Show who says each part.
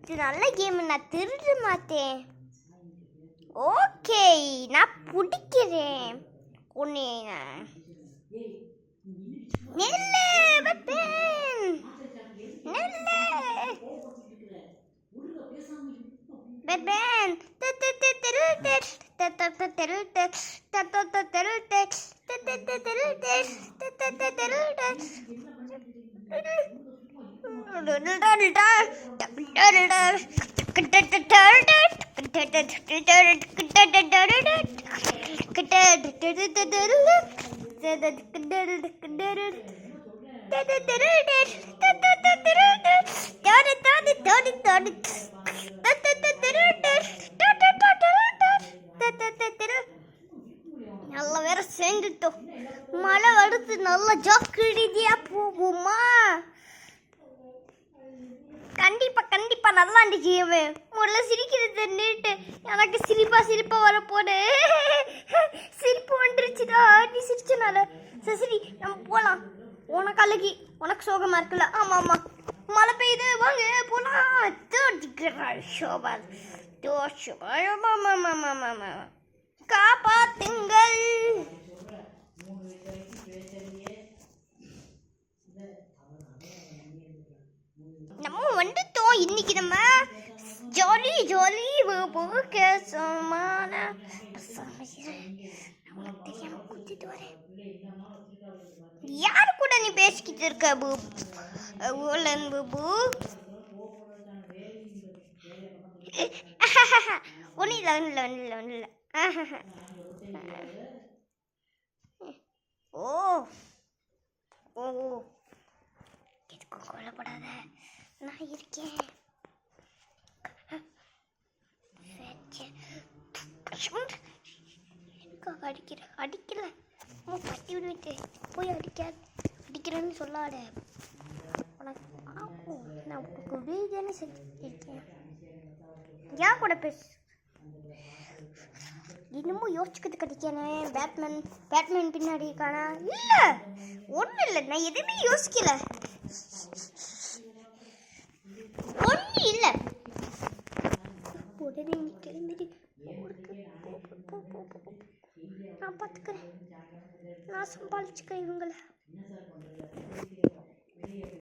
Speaker 1: இது நல்ல கேம், நான் திருட மாட்டேன். ஓகே, நான் பிடிக்கிறேன் உன்னை. நெல்லு வெப்பேன், நெல்லு வெப்பேன். நல்லா வேற சேர்ந்துட்டோம். மழை வருது, நல்லா ஜாக்கிரதையா போகுமா? கண்டிப்பா கண்டிப்பா நல்லா இருந்துச்சு. முதல்ல சிரிக்கிறது நின்றுட்டு எனக்கு சிரிப்பா வரப்போடு. சிரிப்பு வந்துருச்சுடா நீ சிரிச்சனால. சரி நம்ம போலாம். உனக்கு அழகி, உனக்கு சோகமா இருக்குல்ல? ஆமா ஆமா, மழை பெய்யுது, வாங்க போலாம். காப்பாத்துங்கள். நம்ம வந்துட்டோம். இன்னைக்கு நம்ம ஜாலி கேசமான தெரியாம கூட்டிட்டு வரேன். யாரு கூட நீ பேசிக்கிட்டு இருக்க பூபு? ஒன்னும் இல்லை. ஓ ஓ, எதுக்கும் கொல்லப்படாத, நான் இருக்கேன். அடிக்கல பட்டி விட்டு போய் அடிக்கிறேன்னு சொல்லாட. உனக்கு நான் உனக்கு வீடியோன்னு இருக்கேன். யார் கூட பேசு? இன்னமும் யோசிச்சுக்கிட்டு கிடைக்கானே. பேட்மேன் பின்னாடி இருக்கானா? இல்லை, ஒன்றும் இல்லை, நான் எதுவுமே யோசிக்கல. ஒன்றும் இல்லை. உடனே நீ கிளம்பிடு. நான் பார்த்துக்கிறேன், நான் சம்பாதிச்சுக்கிறேன் இவங்களை.